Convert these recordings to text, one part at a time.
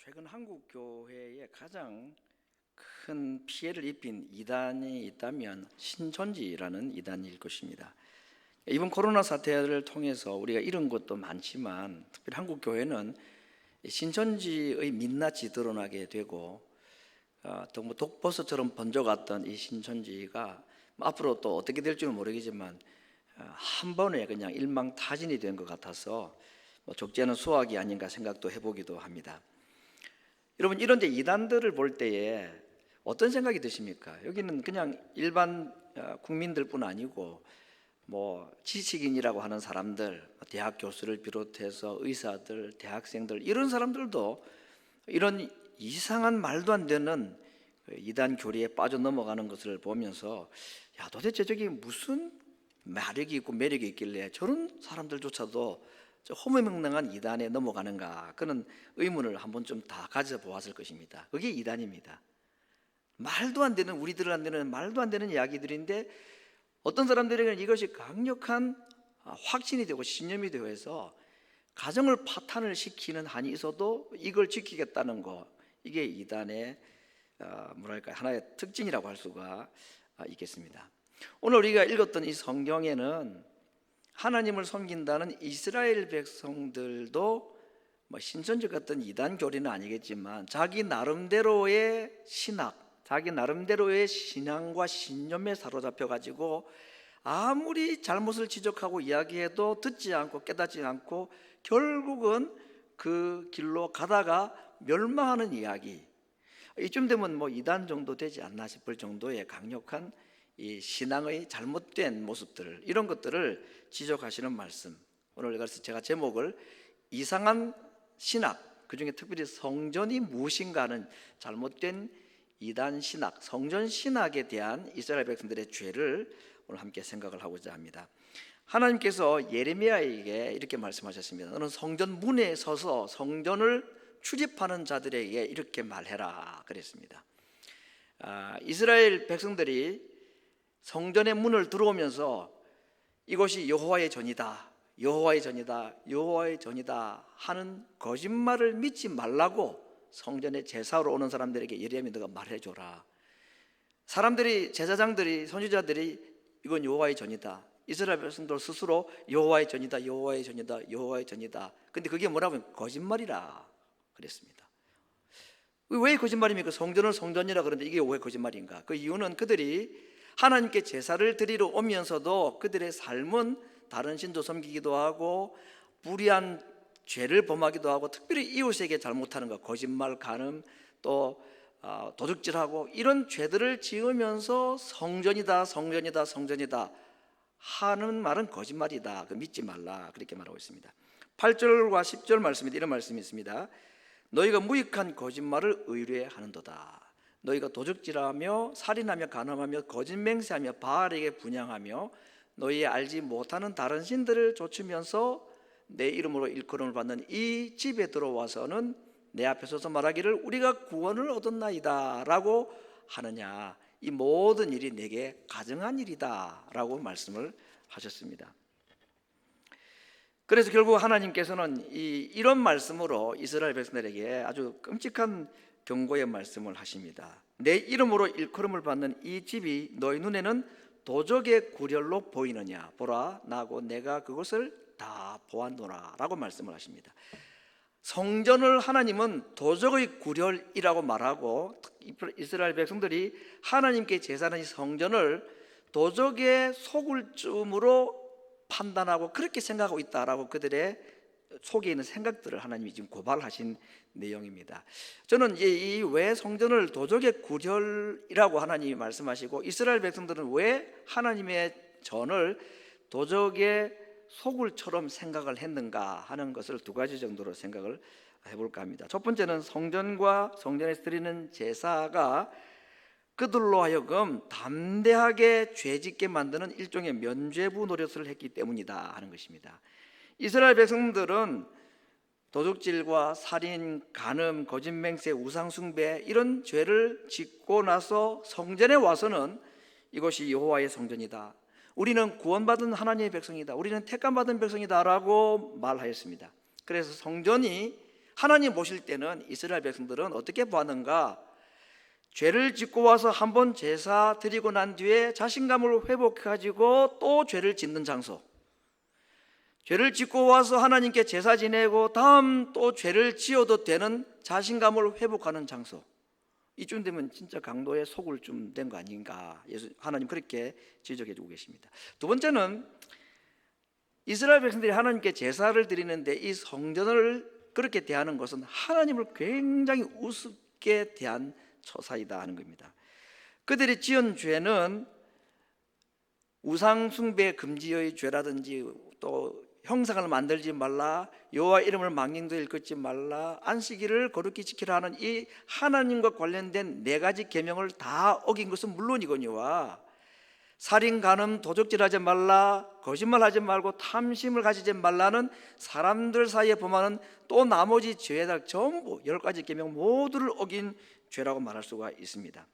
최근 한국 교회에 가장 큰 피해를 입힌 이단이 있다면 신천지라는 이단일 것입니다. 이번 코로나 사태를 통해서 우리가 잃은 것도 많지만 특별히 한국 교회는 신천지의 민낯이 드러나게 되고 또 독버섯처럼 번져갔던 이 신천지가 앞으로 또 어떻게 될지는 모르겠지만 한 번에 그냥 일망타진이 된 것 같아서 적지 않은 수확이 아닌가 생각도 해보기도 합니다. 여러분, 이런 이단들을 볼 때에 어떤 생각이 드십니까? 여기는 그냥 일반 국민들뿐 아니고 지식인이라고 하는 사람들, 대학 교수를 비롯해서 의사들, 대학생들, 이런 사람들도 이런 이상한 말도 안 되는 이단 교리에 빠져 넘어가는 것을 보면서 도대체 저게 무슨 마력이 있고 매력이 있길래 저런 사람들조차도 허무맹랑한 이단에 넘어가는가, 그런 의문을 한번 좀 다 가져보았을 것입니다. 그게 이단입니다. 말도 안 되는, 우리들한테는 말도 안 되는 이야기들인데 어떤 사람들에게는 이것이 강력한 확신이 되고 신념이 되어 해서 가정을 파탄을 시키는 한이 있어도 이걸 지키겠다는 거, 이게 이단의 하나의 특징이라고 할 수가 있겠습니다. 오늘 우리가 읽었던 이 성경에는 하나님을 섬긴다는 이스라엘 백성들도 신천지 같은 이단 교리는 아니겠지만 자기 나름대로의 신학, 자기 나름대로의 신앙과 신념에 사로잡혀 가지고 아무리 잘못을 지적하고 이야기해도 듣지 않고 깨닫지 않고 결국은 그 길로 가다가 멸망하는 이야기, 이쯤 되면 이단 정도 되지 않나 싶을 정도의 강력한 이 신앙의 잘못된 모습들, 이런 것들을 지적하시는 말씀, 오늘 그래서 제가 제목을 이상한 신학, 그중에 특별히 성전이 무엇인가 하는 잘못된 이단 신학, 성전 신학에 대한 이스라엘 백성들의 죄를 오늘 함께 생각을 하고자 합니다. 하나님께서 예레미야에게 이렇게 말씀하셨습니다. 너는 성전 문에 서서 성전을 출입하는 자들에게 이렇게 말해라 그랬습니다. 이스라엘 백성들이 성전의 문을 들어오면서 이것이 여호와의 전이다, 여호와의 전이다, 여호와의 전이다 하는 거짓말을 믿지 말라고 성전에 제사로 오는 사람들에게 예레미야 너가 말해줘라. 사람들이, 제사장들이, 선지자들이 이건 여호와의 전이다, 이스라엘 백성들 스스로 여호와의 전이다, 여호와의 전이다, 여호와의 전이다. 근데 그게 뭐라고? 거짓말이라 그랬습니다. 왜 거짓말입니까? 성전을 성전이라 그러는데 이게 왜 거짓말인가? 그 이유는 그들이 하나님께 제사를 드리러 오면서도 그들의 삶은 다른 신도 섬기기도 하고 불의한 죄를 범하기도 하고 특별히 이웃에게 잘못하는 것, 거짓말, 간음, 또 도둑질하고 이런 죄들을 지으면서 성전이다, 성전이다, 성전이다 하는 말은 거짓말이다, 믿지 말라 그렇게 말하고 있습니다. 8절과 10절 말씀에 이런 말씀이 있습니다. 너희가 무익한 거짓말을 의뢰하는도다. 너희가 도둑질하며 살인하며 간음하며 거짓 맹세하며 바알에게 분향하며 너희 알지 못하는 다른 신들을 좇으면서 내 이름으로 일컬음을 받는 이 집에 들어와서는 내 앞에 서서 말하기를 우리가 구원을 얻었나이다 라고 하느냐, 이 모든 일이 내게 가증한 일이다 라고 말씀을 하셨습니다. 그래서 결국 하나님께서는 이런 말씀으로 이스라엘 백성들에게 아주 끔찍한 경고의 말씀을 하십니다. 내 이름으로 일컬음을 받는 이 집이 너희 눈에는 도적의 구렬로 보이느냐, 보라 나고 내가 그것을 다 보았노라 라고 말씀을 하십니다. 성전을 하나님은 도적의 구렬이라고 말하고 이스라엘 백성들이 하나님께 제사하는 이 성전을 도적의 소굴쯤으로 판단하고 그렇게 생각하고 있다라고 그들의 속에 있는 생각들을 하나님이 지금 고발하신 내용입니다. 저는 이 왜 성전을 도적의 구렬이라고 하나님이 말씀하시고 이스라엘 백성들은 왜 하나님의 전을 도적의 소굴처럼 생각을 했는가 하는 것을 두 가지 정도로 생각을 해볼까 합니다. 첫 번째는 성전과 성전에서 드리는 제사가 그들로 하여금 담대하게 죄짓게 만드는 일종의 면죄부 노릇을 했기 때문이다 하는 것입니다. 이스라엘 백성들은 도둑질과 살인, 간음, 거짓맹세, 우상숭배 이런 죄를 짓고 나서 성전에 와서는 이것이 여호와의 성전이다, 우리는 구원받은 하나님의 백성이다, 우리는 택함받은 백성이다 라고 말하였습니다. 그래서 성전이 하나님 보실 때는 이스라엘 백성들은 어떻게 보았는가? 죄를 짓고 와서 한번 제사 드리고 난 뒤에 자신감을 회복해가지고 또 죄를 짓는 장소, 죄를 짓고 와서 하나님께 제사 지내고 다음 또 죄를 지어도 되는 자신감을 회복하는 장소, 이쯤 되면 진짜 강도의 속을 좀 된 거 아닌가, 하나님 그렇게 지적해 주고 계십니다. 두 번째는 이스라엘 백성들이 하나님께 제사를 드리는데 이 성전을 그렇게 대하는 것은 하나님을 굉장히 우습게 대한 처사이다 하는 겁니다. 그들이 지은 죄는 우상 숭배 금지의 죄라든지, 또 형상을 만들지 말라, 여호와 이름을 망령되이 일컫지 말라, 안식일을 거룩히 지키라 하는 이 하나님과 관련된 네 가지 계명을 다 어긴 것은 물론이거니와 살인, 간음, 도적질하지 말라, 거짓말하지 말고 탐심을 가지지 말라는 사람들 사이에 범하는 또 나머지 죄들 전부 10가지 계명 모두를 어긴 죄라고 말할 수가 있습니다.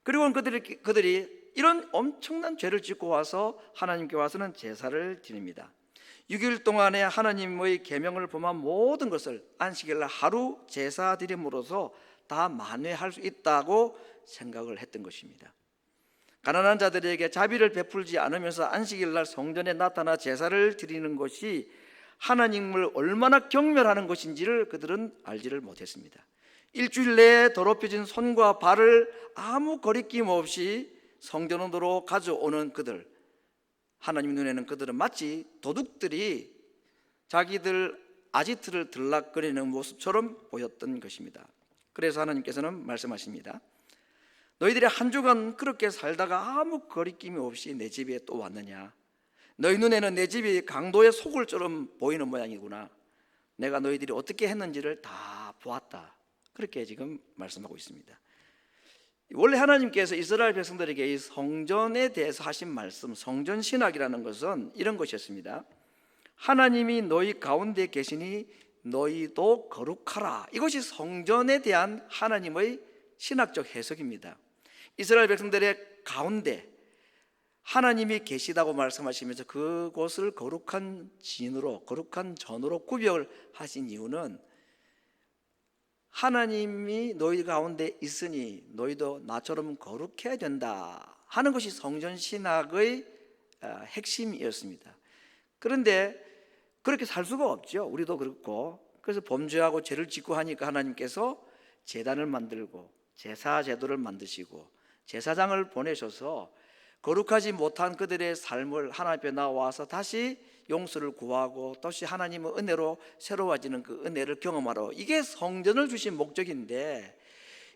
그리고 그들이 이런 엄청난 죄를 짓고 와서 하나님께 와서는 제사를 드립니다. 6일 동안에 하나님의 계명을 범한 모든 것을 안식일날 하루 제사 드림으로써 다 만회할 수 있다고 생각을 했던 것입니다. 가난한 자들에게 자비를 베풀지 않으면서 안식일날 성전에 나타나 제사를 드리는 것이 하나님을 얼마나 경멸하는 것인지를 그들은 알지를 못했습니다. 일주일 내에 더럽혀진 손과 발을 아무 거리낌 없이 성전으로 가져오는 그들, 하나님 눈에는 그들은 마치 도둑들이 자기들 아지트를 들락거리는 모습처럼 보였던 것입니다. 그래서 하나님께서는 말씀하십니다. 너희들이 한 주간 그렇게 살다가 아무 거리낌이 없이 내 집에 또 왔느냐? 너희 눈에는 내 집이 강도의 소굴처럼 보이는 모양이구나. 내가 너희들이 어떻게 했는지를 다 보았다. 그렇게 지금 말씀하고 있습니다. 원래 하나님께서 이스라엘 백성들에게 이 성전에 대해서 하신 말씀, 성전 신학이라는 것은 이런 것이었습니다. 하나님이 너희 가운데 계시니 너희도 거룩하라. 이것이 성전에 대한 하나님의 신학적 해석입니다. 이스라엘 백성들의 가운데 하나님이 계시다고 말씀하시면서 그곳을 거룩한 진으로, 거룩한 전으로 구별을 하신 이유는 하나님이 너희 가운데 있으니 너희도 나처럼 거룩해야 된다 하는 것이 성전 신학의 핵심이었습니다. 그런데 그렇게 살 수가 없죠. 우리도 그렇고. 그래서 범죄하고 죄를 짓고 하니까 하나님께서 제단을 만들고 제사 제도를 만드시고 제사장을 보내셔서 거룩하지 못한 그들의 삶을 하나님 앞에 나와서 다시 용서를 구하고 다시 하나님의 은혜로 새로워지는 그 은혜를 경험하러, 이게 성전을 주신 목적인데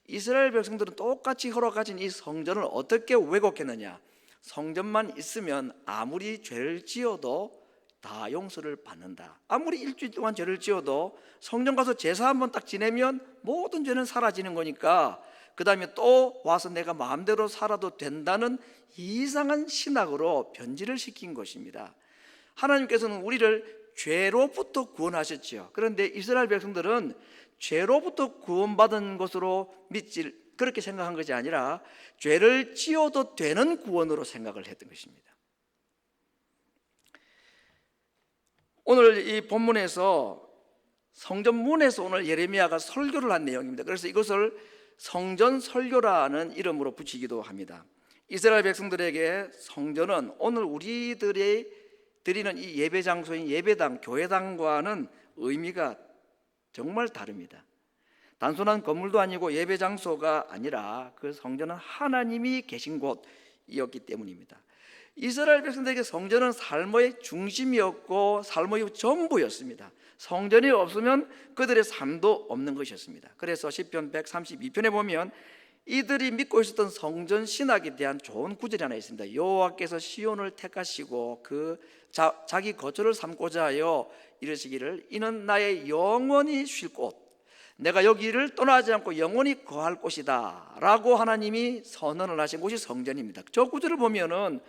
이스라엘 백성들은 똑같이 허락하신 이 성전을 어떻게 왜곡했느냐? 성전만 있으면 아무리 죄를 지어도 다 용서를 받는다. 아무리 일주일 동안 죄를 지어도 성전 가서 제사 한번 딱 지내면 모든 죄는 사라지는 거니까 그 다음에 또 와서 내가 마음대로 살아도 된다는 이상한 신학으로 변질을 시킨 것입니다. 하나님께서는 우리를 죄로부터 구원하셨지요. 그런데 이스라엘 백성들은 죄로부터 구원받은 것으로 그렇게 생각한 것이 아니라 죄를 지어도 되는 구원으로 생각을 했던 것입니다. 오늘 이 본문에서 성전문에서 오늘 예레미야가 설교를 한 내용입니다. 그래서 이것을 성전 설교라는 이름으로 붙이기도 합니다. 이스라엘 백성들에게 성전은 오늘 우리들이 드리는 이 예배 장소인 예배당, 교회당과는 의미가 정말 다릅니다. 단순한 건물도 아니고 예배 장소가 아니라 그 성전은 하나님이 계신 곳이었기 때문입니다. 이스라엘 백성들에게 성전은 삶의 중심이었고 삶의 전부였습니다. 성전이 없으면 그들의 삶도 없는 것이었습니다. 그래서 시편 132편에 보면 이들이 믿고 있었던 성전 신학에 대한 좋은 구절이 하나 있습니다. 여호와께서 시온을 택하시고 자기 거처를 삼고자 하여 이르시기를 이는 나의 영원히 쉴 곳, 내가 여기를 떠나지 않고 영원히 거할 곳이다 라고 하나님이 선언을 하신 곳이 성전입니다. 저 구절을 보면은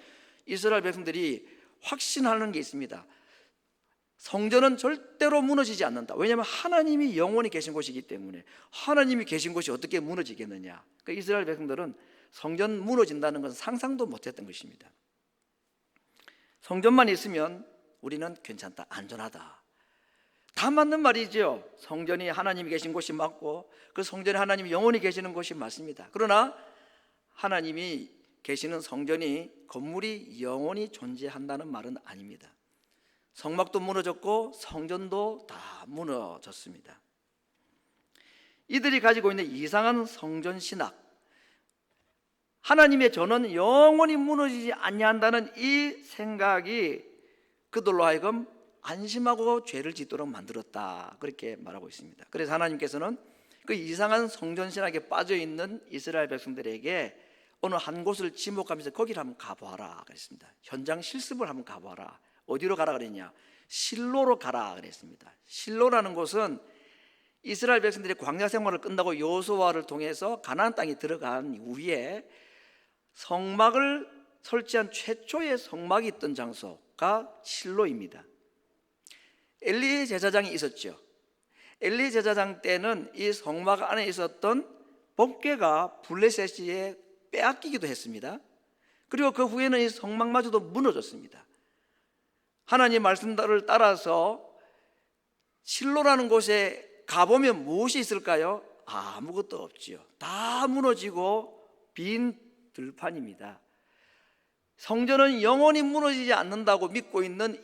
이스라엘 백성들이 확신하는 게 있습니다. 성전은 절대로 무너지지 않는다. 왜냐하면 하나님이 영원히 계신 곳이기 때문에. 하나님이 계신 곳이 어떻게 무너지겠느냐. 그러니까 이스라엘 백성들은 성전 무너진다는 것은 상상도 못했던 것입니다. 성전만 있으면 우리는 괜찮다, 안전하다. 다 맞는 말이죠. 성전이 하나님이 계신 곳이 맞고 그 성전에 하나님이 영원히 계시는 곳이 맞습니다. 그러나 하나님이 계시는 성전이, 건물이 영원히 존재한다는 말은 아닙니다. 성막도 무너졌고 성전도 다 무너졌습니다. 이들이 가지고 있는 이상한 성전 신학, 하나님의 전은 영원히 무너지지 아니한다는 이 생각이 그들로 하여금 안심하고 죄를 짓도록 만들었다, 그렇게 말하고 있습니다. 그래서 하나님께서는 그 이상한 성전 신학에 빠져 있는 이스라엘 백성들에게 어느 한 곳을 지목하면서 거기를 한번 가보아라 그랬습니다. 현장 실습을 한번 가보아라. 어디로 가라 그랬냐? 실로로 가라 그랬습니다. 실로라는 곳은 이스라엘 백성들이 광야 생활을 끝나고 여호수아를 통해서 가나안 땅에 들어간 이후에 성막을 설치한 최초의 성막이 있던 장소가 실로입니다. 엘리 제사장이 있었죠. 엘리 제사장 때는 이 성막 안에 있었던 번궤가 블레셋에 빼앗기기도 했습니다. 그리고 그 후에는 이 성막마저도 무너졌습니다. 하나님 말씀을 따라서 실로라는 곳에 가보면 무엇이 있을까요? 아무것도 없지요. 다 무너지고 빈 들판입니다. 성전은 영원히 무너지지 않는다고 믿고 있는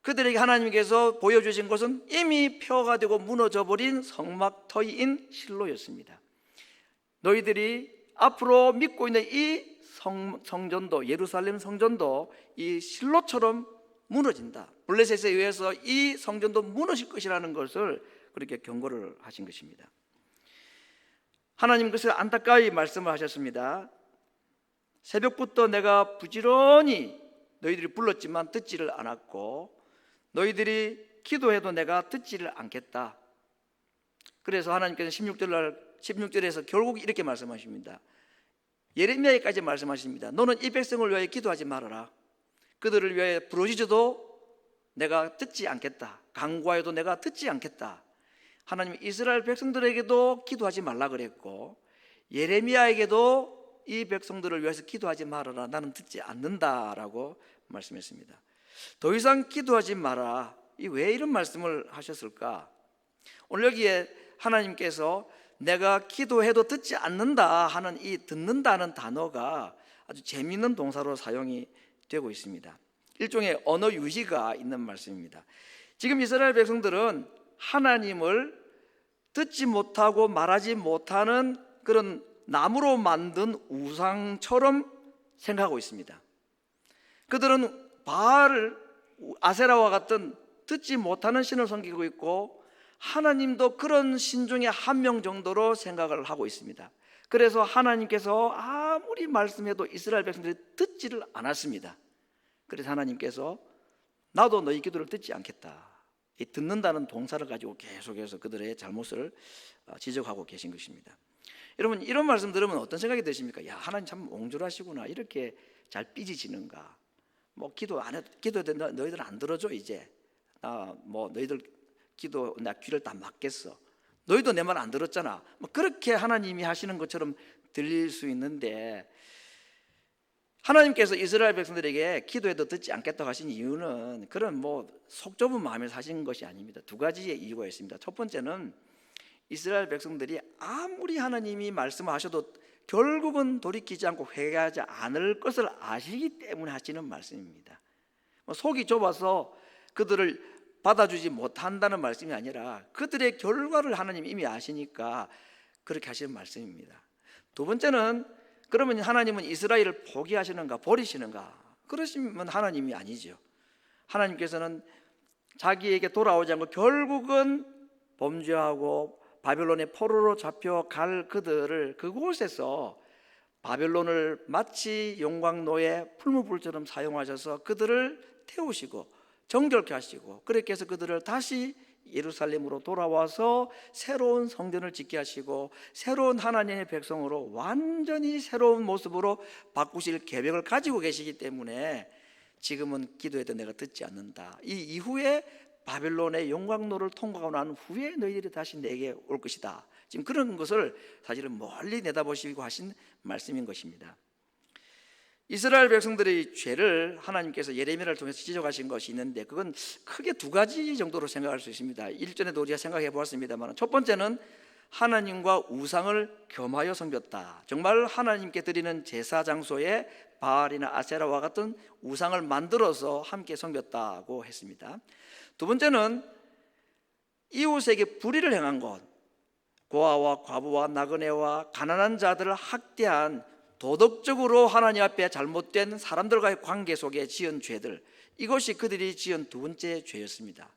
그들에게 하나님께서 보여주신 것은 이미 폐허가 되고 무너져 버린 성막터이인 실로였습니다. 너희들이 앞으로 믿고 있는 이 성전도, 예루살렘 성전도 이 실로처럼 무너진다. 블레셋에 의해서 이 성전도 무너질 것이라는 것을 그렇게 경고를 하신 것입니다. 하나님 그것을 안타까이 말씀을 하셨습니다. 새벽부터 내가 부지런히 너희들이 불렀지만 듣지를 않았고 너희들이 기도해도 내가 듣지를 않겠다. 그래서 하나님께서 16절에서 결국 이렇게 말씀하십니다. 예레미야에까지 말씀하십니다. 너는 이 백성을 위하여 기도하지 말아라. 그들을 위하여 부르짖어도 내가 듣지 않겠다. 간구하여도 내가 듣지 않겠다. 하나님이 이스라엘 백성들에게도 기도하지 말라 그랬고 예레미야에게도 이 백성들을 위해서 기도하지 말아라. 나는 듣지 않는다라고 말씀했습니다. 더 이상 기도하지 마라. 왜 이런 말씀을 하셨을까? 오늘 여기에 하나님께서 내가 기도해도 듣지 않는다 하는 이 듣는다는 단어가 아주 재미있는 동사로 사용이 되고 있습니다. 일종의 언어 유희가 있는 말씀입니다. 지금 이스라엘 백성들은 하나님을 듣지 못하고 말하지 못하는 그런 나무로 만든 우상처럼 생각하고 있습니다. 그들은 바알, 아세라와 같은 듣지 못하는 신을 섬기고 있고 하나님도 그런 신 중에 한 명 정도로 생각을 하고 있습니다. 그래서 하나님께서 아무리 말씀해도 이스라엘 백성들이 듣지를 않았습니다. 그래서 하나님께서 나도 너희 기도를 듣지 않겠다. 이 듣는다는 동사를 가지고 계속해서 그들의 잘못을 지적하고 계신 것입니다. 여러분 이런 말씀 들으면 어떤 생각이 드십니까? 야, 하나님 참 옹졸하시구나. 이렇게 잘 삐지지는가? 뭐 기도 안 해도 기도해도 너희들 안 들어줘 이제. 뭐 너희들 기도 나 귀를 다 막겠어. 너희도 내 말 안 들었잖아. 뭐 그렇게 하나님이 하시는 것처럼 들릴 수 있는데 하나님께서 이스라엘 백성들에게 기도해도 듣지 않겠다고 하신 이유는 그런 뭐 속 좁은 마음에서 하신 것이 아닙니다. 두 가지의 이유가 있습니다. 첫 번째는 이스라엘 백성들이 아무리 하나님이 말씀하셔도 결국은 돌이키지 않고 회개하지 않을 것을 아시기 때문에 하시는 말씀입니다. 속이 좁아서 그들을 받아주지 못한다는 말씀이 아니라 그들의 결과를 하나님이 이미 아시니까 그렇게 하시는 말씀입니다. 두 번째는 그러면 하나님은 이스라엘을 포기하시는가 버리시는가? 그러시면 하나님이 아니죠. 하나님께서는 자기에게 돌아오지 않고 결국은 범죄하고 바벨론의 포로로 잡혀갈 그들을 그곳에서 바벨론을 마치 용광로의 풀무불처럼 사용하셔서 그들을 태우시고 정결케 하시고 그렇게 해서 그들을 다시 예루살렘으로 돌아와서 새로운 성전을 짓게 하시고 새로운 하나님의 백성으로 완전히 새로운 모습으로 바꾸실 계획을 가지고 계시기 때문에 지금은 기도해도 내가 듣지 않는다. 이 이후에 바벨론의 용광로를 통과하고 난 후에 너희들이 다시 내게 올 것이다. 지금 그런 것을 사실은 멀리 내다보시고 하신 말씀인 것입니다. 이스라엘 백성들의 죄를 하나님께서 예레미야를 통해서 지적하신 것이 있는데, 그건 크게 두 가지 정도로 생각할 수 있습니다. 일전에도 우리가 생각해 보았습니다만, 첫 번째는 하나님과 우상을 겸하여 섬겼다. 정말 하나님께 드리는 제사 장소에 바알이나 아세라와 같은 우상을 만들어서 함께 섬겼다고 했습니다. 두 번째는 이웃에게 불의를 행한 것, 고아와 과부와 나그네와 가난한 자들을 학대한, 도덕적으로 하나님 앞에 잘못된 사람들과의 관계 속에 지은 죄들, 이것이 그들이 지은 두 번째 죄였습니다.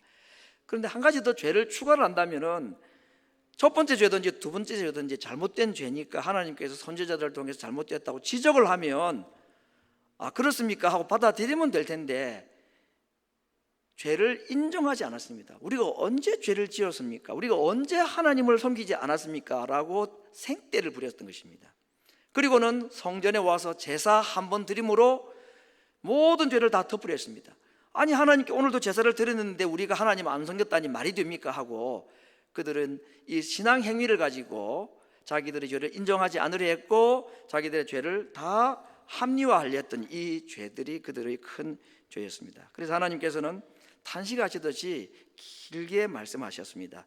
그런데 한 가지 더 죄를 추가를 한다면은, 첫 번째 죄든지 두 번째 죄든지 잘못된 죄니까 하나님께서 선지자들을 통해서 잘못됐다고 지적을 하면 아 그렇습니까 하고 받아들이면 될 텐데, 죄를 인정하지 않았습니다. 우리가 언제 죄를 지었습니까? 우리가 언제 하나님을 섬기지 않았습니까? 라고 생떼를 부렸던 것입니다. 그리고는 성전에 와서 제사 한 번 드림으로 모든 죄를 다 덮으렸습니다. 아니 하나님께 오늘도 제사를 드렸는데 우리가 하나님 안 섬겼다니 말이 됩니까? 하고 그들은 이 신앙 행위를 가지고 자기들의 죄를 인정하지 않으려 했고, 자기들의 죄를 다 합리화하려 했던 이 죄들이 그들의 큰 죄였습니다. 그래서 하나님께서는 탄식하시듯이 길게 말씀하셨습니다.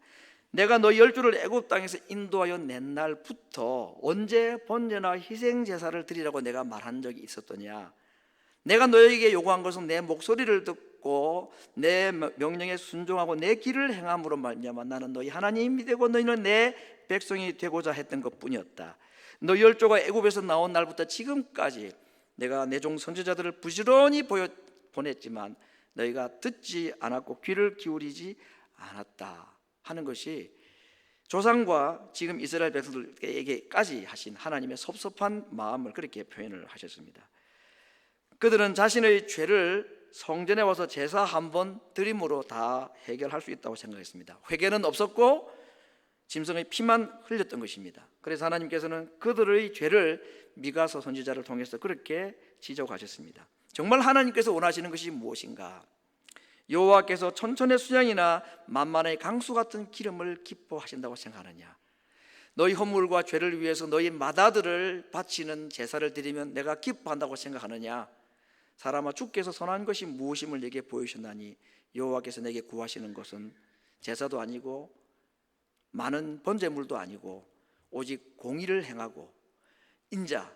내가 너희 열조를 애굽 땅에서 인도하여 낸 날부터 언제 번제나 희생 제사를 드리라고 내가 말한 적이 있었더냐? 내가 너희에게 요구한 것은 내 목소리를 듣고 내 명령에 순종하고 내 길을 행함으로 말미암아 나는 너희 하나님이 되고 너희는 내 백성이 되고자 했던 것뿐이었다. 너희 열조가 애굽에서 나온 날부터 지금까지 내가 내 종 선지자들을 부지런히 보냈지만 너희가 듣지 않았고 귀를 기울이지 않았다 하는 것이 조상과 지금 이스라엘 백성들에게까지 하신 하나님의 섭섭한 마음을 그렇게 표현을 하셨습니다. 그들은 자신의 죄를 성전에 와서 제사 한 번 드림으로 다 해결할 수 있다고 생각했습니다. 회개는 없었고 짐승의 피만 흘렸던 것입니다. 그래서 하나님께서는 그들의 죄를 미가서 선지자를 통해서 그렇게 지적하셨습니다. 정말 하나님께서 원하시는 것이 무엇인가? 여호와께서 천천의 수양이나 만만의 강수 같은 기름을 기뻐하신다고 생각하느냐? 너희 허물과 죄를 위해서 너희 맏아들을 바치는 제사를 드리면 내가 기뻐한다고 생각하느냐? 사람아, 주께서 선한 것이 무엇임을 내게 보이셨나니 여호와께서 내게 구하시는 것은 제사도 아니고 많은 번제물도 아니고 오직 공의를 행하고 인자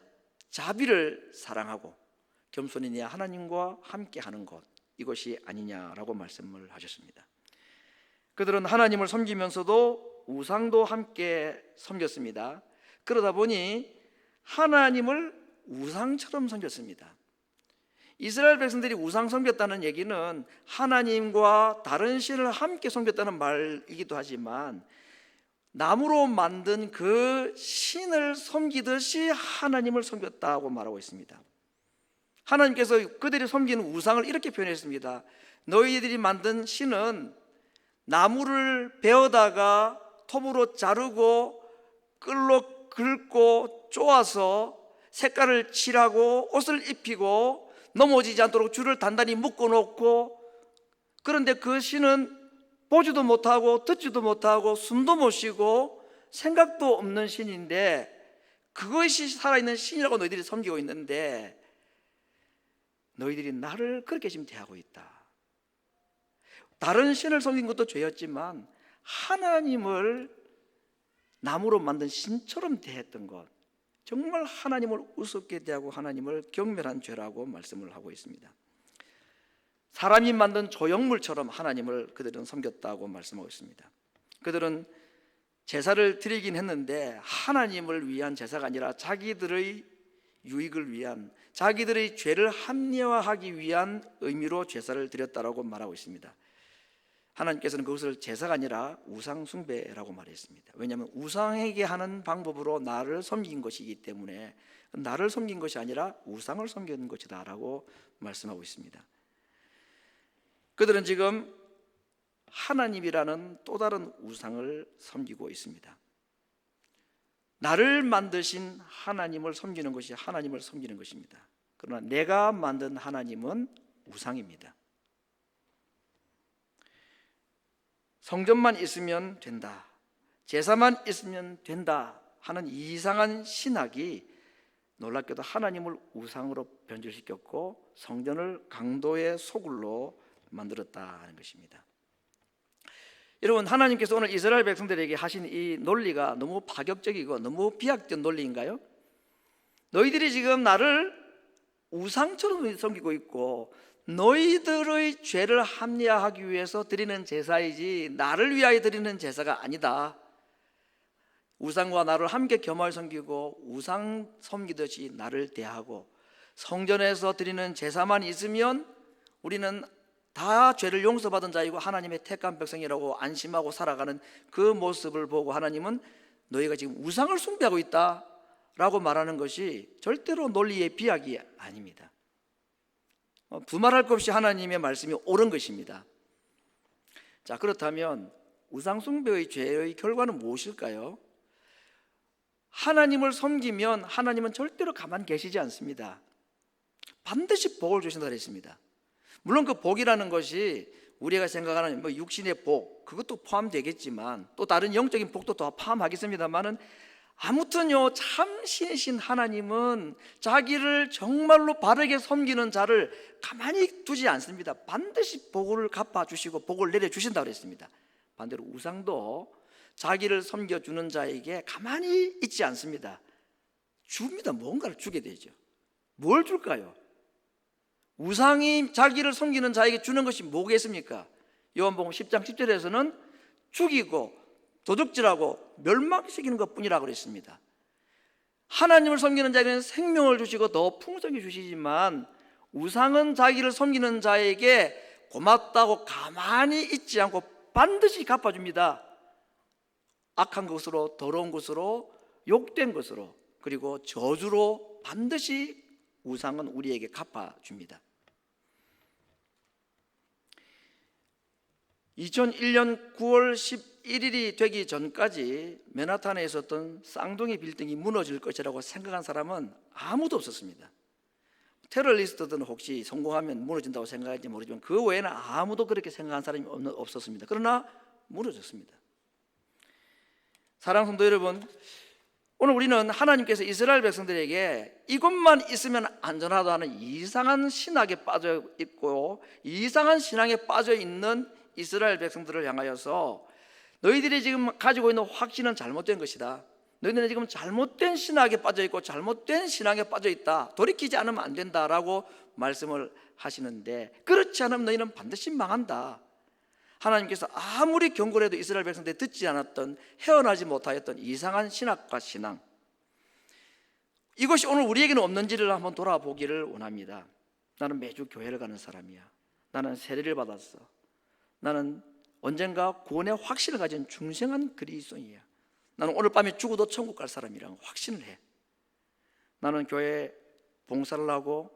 자비를 사랑하고 겸손히 네 하나님과 함께하는 것, 이것이 아니냐라고 말씀을 하셨습니다. 그들은 하나님을 섬기면서도 우상도 함께 섬겼습니다. 그러다 보니 하나님을 우상처럼 섬겼습니다. 이스라엘 백성들이 우상 섬겼다는 얘기는 하나님과 다른 신을 함께 섬겼다는 말이기도 하지만, 나무로 만든 그 신을 섬기듯이 하나님을 섬겼다고 말하고 있습니다. 하나님께서 그들이 섬기는 우상을 이렇게 표현했습니다. 너희들이 만든 신은 나무를 베어다가 톱으로 자르고 끌로 긁고 쪼아서 색깔을 칠하고 옷을 입히고 넘어지지 않도록 줄을 단단히 묶어놓고, 그런데 그 신은 보지도 못하고 듣지도 못하고 숨도 못 쉬고 생각도 없는 신인데, 그것이 살아있는 신이라고 너희들이 섬기고 있는데 너희들이 나를 그렇게 지금 대하고 있다. 다른 신을 섬긴 것도 죄였지만 하나님을 나무로 만든 신처럼 대했던 것, 정말 하나님을 우습게 대하고 하나님을 경멸한 죄라고 말씀을 하고 있습니다. 사람이 만든 조형물처럼 하나님을 그들은 섬겼다고 말씀하고 있습니다. 그들은 제사를 드리긴 했는데 하나님을 위한 제사가 아니라 자기들의 유익을 위한, 자기들의 죄를 합리화하기 위한 의미로 제사를 드렸다라고 말하고 있습니다. 하나님께서는 그것을 제사가 아니라 우상 숭배라고 말했습니다. 왜냐하면 우상에게 하는 방법으로 나를 섬긴 것이기 때문에 나를 섬긴 것이 아니라 우상을 섬긴 것이다 라고 말씀하고 있습니다. 그들은 지금 하나님이라는 또 다른 우상을 섬기고 있습니다. 나를 만드신 하나님을 섬기는 것이 하나님을 섬기는 것입니다. 그러나 내가 만든 하나님은 우상입니다. 성전만 있으면 된다, 제사만 있으면 된다 하는 이상한 신학이 놀랍게도 하나님을 우상으로 변질시켰고 성전을 강도의 소굴로 만들었다는 것입니다. 여러분, 하나님께서 오늘 이스라엘 백성들에게 하신 이 논리가 너무 파격적이고 너무 비약된 논리인가요? 너희들이 지금 나를 우상처럼 섬기고 있고 너희들의 죄를 합리화하기 위해서 드리는 제사이지 나를 위하여 드리는 제사가 아니다. 우상과 나를 함께 겸하여 섬기고 우상 섬기듯이 나를 대하고 성전에서 드리는 제사만 있으면 우리는 다 죄를 용서받은 자이고 하나님의 택한 백성이라고 안심하고 살아가는 그 모습을 보고 하나님은 너희가 지금 우상을 숭배하고 있다 라고 말하는 것이 절대로 논리의 비약이 아닙니다. 두말할 것 없이 하나님의 말씀이 옳은 것입니다. 자, 그렇다면 우상 숭배의 죄의 결과는 무엇일까요? 하나님을 섬기면 하나님은 절대로 가만 계시지 않습니다. 반드시 복을 주신다 그랬습니다. 물론 그 복이라는 것이 우리가 생각하는 육신의 복, 그것도 포함되겠지만 또 다른 영적인 복도 더 포함하겠습니다만은 아무튼요, 참 신이신 하나님은 자기를 정말로 바르게 섬기는 자를 가만히 두지 않습니다. 반드시 복을 갚아주시고 복을 내려주신다고 그랬습니다. 반대로 우상도 자기를 섬겨주는 자에게 가만히 있지 않습니다. 줍니다. 뭔가를 주게 되죠. 뭘 줄까요? 우상이 자기를 섬기는 자에게 주는 것이 뭐겠습니까? 요한복음 10장 10절에서는 죽이고 도둑질하고 멸망시키는 것뿐이라고 그랬습니다. 하나님을 섬기는 자에게는 생명을 주시고 더 풍성히 주시지만 우상은 자기를 섬기는 자에게 고맙다고 가만히 있지 않고 반드시 갚아줍니다. 악한 것으로, 더러운 것으로, 욕된 것으로, 그리고 저주로 반드시 우상은 우리에게 갚아줍니다. 2001년 9월 11일이 되기 전까지 맨하탄에 있었던 쌍둥이 빌딩이 무너질 것이라고 생각한 사람은 아무도 없었습니다. 테러리스트들은 혹시 성공하면 무너진다고 생각할지 모르지만 그 외에는 아무도 그렇게 생각한 사람이 없었습니다. 그러나 무너졌습니다. 사랑하는 성도 여러분, 오늘 우리는 하나님께서 이스라엘 백성들에게 이것만 있으면 안전하다는 이상한 신학에 빠져 있고 이상한 신앙에 빠져 있는 이스라엘 백성들을 향하여서 너희들이 지금 가지고 있는 확신은 잘못된 것이다. 너희들은 지금 잘못된 신학에 빠져 있고 잘못된 신앙에 빠져 있다. 돌이키지 않으면 안 된다라고 말씀을 하시는데, 그렇지 않으면 너희는 반드시 망한다. 하나님께서 아무리 경고를 해도 이스라엘 백성들이 듣지 않았던, 헤어나지 못하였던 이상한 신학과 신앙, 이것이 오늘 우리에게는 없는지를 한번 돌아보기를 원합니다. 나는 매주 교회를 가는 사람이야. 나는 세례를 받았어. 나는 언젠가 구원의 확신을 가진 중생한 그리스도인이야. 나는 오늘 밤에 죽어도 천국 갈 사람이라는 확신을 해. 나는 교회 봉사를 하고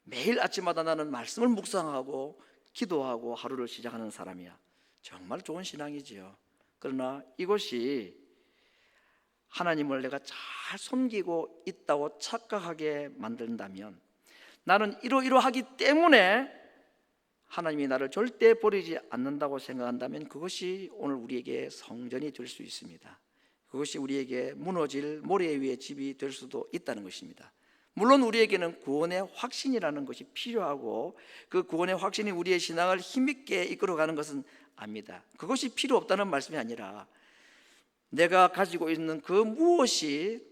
매일 아침마다 나는 말씀을 묵상하고 기도하고 하루를 시작하는 사람이야. 정말 좋은 신앙이지요. 그러나 이것이 하나님을 내가 잘 섬기고 있다고 착각하게 만든다면, 나는 이러이러하기 때문에 하나님이 나를 절대 버리지 않는다고 생각한다면 그것이 오늘 우리에게 성전이 될 수 있습니다. 그것이 우리에게 무너질 모래 위의 집이 될 수도 있다는 것입니다. 물론 우리에게는 구원의 확신이라는 것이 필요하고 그 구원의 확신이 우리의 신앙을 힘있게 이끌어가는 것은 압니다. 그것이 필요 없다는 말씀이 아니라 내가 가지고 있는 그 무엇이,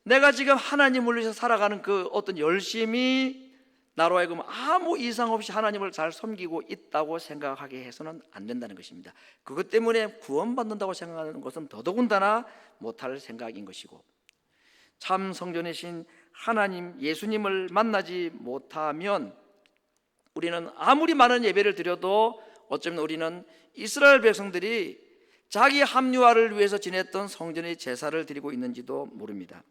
내가 지금 하나님을 위해서 살아가는 그 어떤 열심이 나로 하여금 아무 이상 없이 하나님을 잘 섬기고 있다고 생각하게 해서는 안 된다는 것입니다. 그것 때문에 구원받는다고 생각하는 것은 더더군다나 못할 생각인 것이고, 참 성전이신 하나님 예수님을 만나지 못하면 우리는 아무리 많은 예배를 드려도 어쩌면 우리는 이스라엘 백성들이 자기 합리화를 위해서 지냈던 성전의 제사를 드리고 있는지도 모릅니다.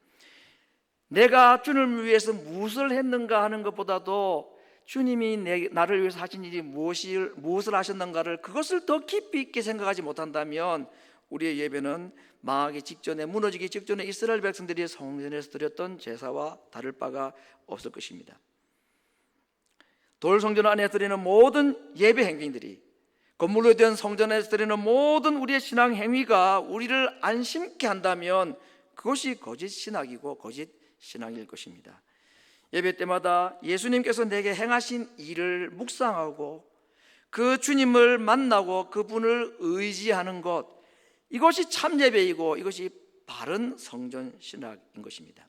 내가 주님을 위해서 무엇을 했는가 하는 것보다도 주님이 나를 위해서 하신 일이 무엇을 하셨는가를, 그것을 더 깊이 있게 생각하지 못한다면 우리의 예배는 망하기 직전에, 무너지기 직전에 이스라엘 백성들이 성전에서 드렸던 제사와 다를 바가 없을 것입니다. 돌성전 안에 드리는 모든 예배 행위들이, 건물로 된 성전에서 드리는 모든 우리의 신앙 행위가 우리를 안심케 한다면 그것이 거짓 신학이고 거짓 신앙일 것입니다. 예배 때마다 예수님께서 내게 행하신 일을 묵상하고 그 주님을 만나고 그분을 의지하는 것, 이것이 참 예배이고 이것이 바른 성전 신학인 것입니다.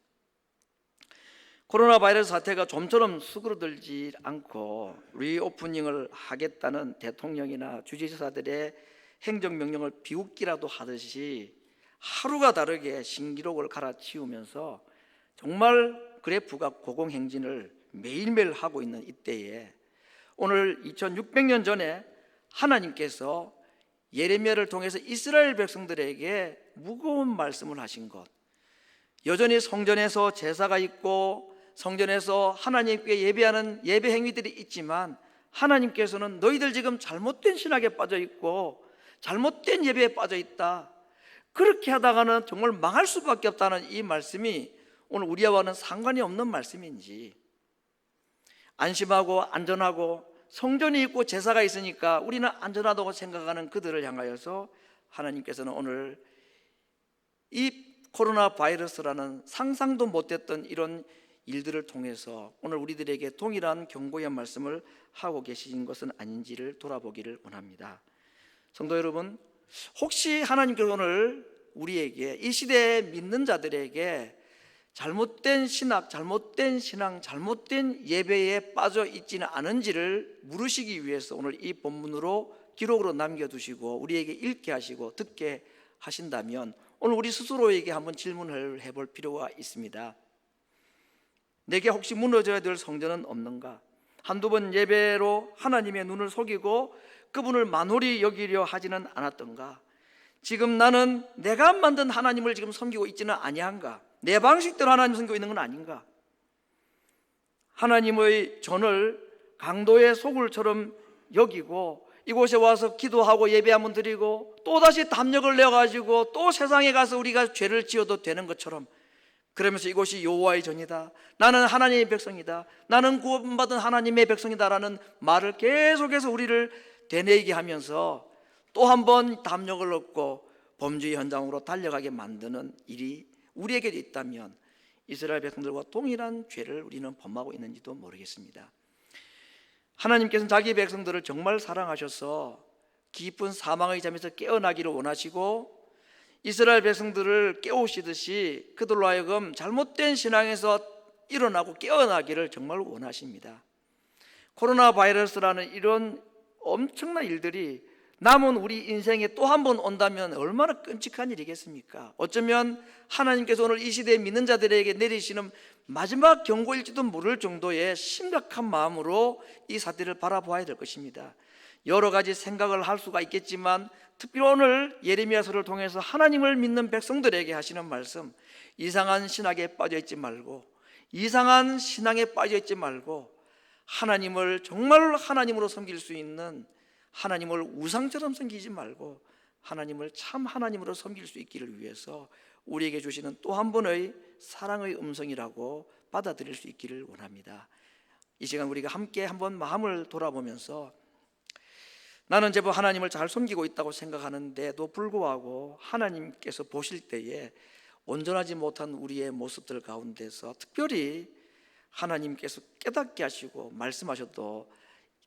코로나 바이러스 사태가 좀처럼 수그러들지 않고 리오프닝을 하겠다는 대통령이나 주지사들의 행정명령을 비웃기라도 하듯이 하루가 다르게 신기록을 갈아치우면서 정말 그래프가 고공행진을 매일매일 하고 있는 이때에 오늘 2600년 전에 하나님께서 예레미야를 통해서 이스라엘 백성들에게 무거운 말씀을 하신 것, 여전히 성전에서 제사가 있고 성전에서 하나님께 예배하는 예배 행위들이 있지만 하나님께서는 너희들 지금 잘못된 신학에 빠져 있고 잘못된 예배에 빠져 있다, 그렇게 하다가는 정말 망할 수밖에 없다는 이 말씀이 오늘 우리와는 상관이 없는 말씀인지, 안심하고 안전하고 성전이 있고 제사가 있으니까 우리는 안전하다고 생각하는 그들을 향하여서 하나님께서는 오늘 이 코로나 바이러스라는 상상도 못했던 이런 일들을 통해서 오늘 우리들에게 동일한 경고의 말씀을 하고 계신 것은 아닌지를 돌아보기를 원합니다. 성도 여러분, 혹시 하나님께서 오늘 우리에게, 이 시대에 믿는 자들에게 잘못된 신학, 잘못된 신앙, 잘못된 예배에 빠져 있지는 않은지를 물으시기 위해서 오늘 이 본문으로 기록으로 남겨두시고 우리에게 읽게 하시고 듣게 하신다면 오늘 우리 스스로에게 한번 질문을 해볼 필요가 있습니다. 내게 혹시 무너져야 될 성전은 없는가? 한두 번 예배로 하나님의 눈을 속이고 그분을 만홀히 여기려 하지는 않았던가? 지금 나는 내가 만든 하나님을 지금 섬기고 있지는 아니한가? 내 방식대로 하나님 섬기고 있는 건 아닌가? 하나님의 전을 강도의 소굴처럼 여기고 이곳에 와서 기도하고 예배 한번 드리고 또다시 담력을 내어가지고 또 세상에 가서 우리가 죄를 지어도 되는 것처럼, 그러면서 이곳이 여호와의 전이다, 나는 하나님의 백성이다, 나는 구원받은 하나님의 백성이다라는 말을 계속해서 우리를 되뇌이게 하면서 또 한 번 담력을 얻고 범죄 현장으로 달려가게 만드는 일이 우리에게 있다면 이스라엘 백성들과 동일한 죄를 우리는 범하고 있는지도 모르겠습니다. 하나님께서는 자기 백성들을 정말 사랑하셔서 깊은 사망의 잠에서 깨어나기를 원하시고 이스라엘 백성들을 깨우시듯이 그들로 하여금 잘못된 신앙에서 일어나고 깨어나기를 정말 원하십니다. 코로나 바이러스라는 이런 엄청난 일들이 남은 우리 인생에 또 한 번 온다면 얼마나 끔찍한 일이겠습니까? 어쩌면 하나님께서 오늘 이 시대에 믿는 자들에게 내리시는 마지막 경고일지도 모를 정도의 심각한 마음으로 이 사태를 바라보아야 될 것입니다. 여러 가지 생각을 할 수가 있겠지만 특별히 오늘 예레미야서를 통해서 하나님을 믿는 백성들에게 하시는 말씀, 이상한 신학에 빠져 있지 말고 이상한 신앙에 빠져 있지 말고 하나님을 정말 하나님으로 섬길 수 있는, 하나님을 우상처럼 섬기지 말고 하나님을 참 하나님으로 섬길 수 있기를 위해서 우리에게 주시는 또 한 번의 사랑의 음성이라고 받아들일 수 있기를 원합니다. 이 시간 우리가 함께 한번 마음을 돌아보면서 나는 제법 하나님을 잘 섬기고 있다고 생각하는데도 불구하고 하나님께서 보실 때에 온전하지 못한 우리의 모습들 가운데서 특별히 하나님께서 깨닫게 하시고 말씀하셔도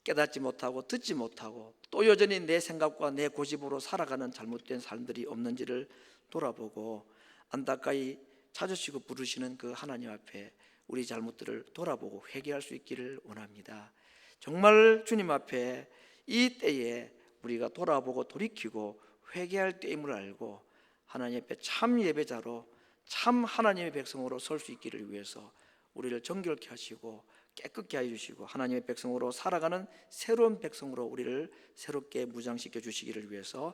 깨닫지 못하고 듣지 못하고 또 여전히 내 생각과 내 고집으로 살아가는 잘못된 삶들이 없는지를 돌아보고 안타까이 찾으시고 부르시는 그 하나님 앞에 우리 잘못들을 돌아보고 회개할 수 있기를 원합니다. 정말 주님 앞에 이 때에 우리가 돌아보고 돌이키고 회개할 때임을 알고 하나님 앞에 참 예배자로 참 하나님의 백성으로 설 수 있기를 위해서 우리를 정결케 하시고 깨끗게 해주시고 하나님의 백성으로 살아가는 새로운 백성으로 우리를 새롭게 무장시켜 주시기를 위해서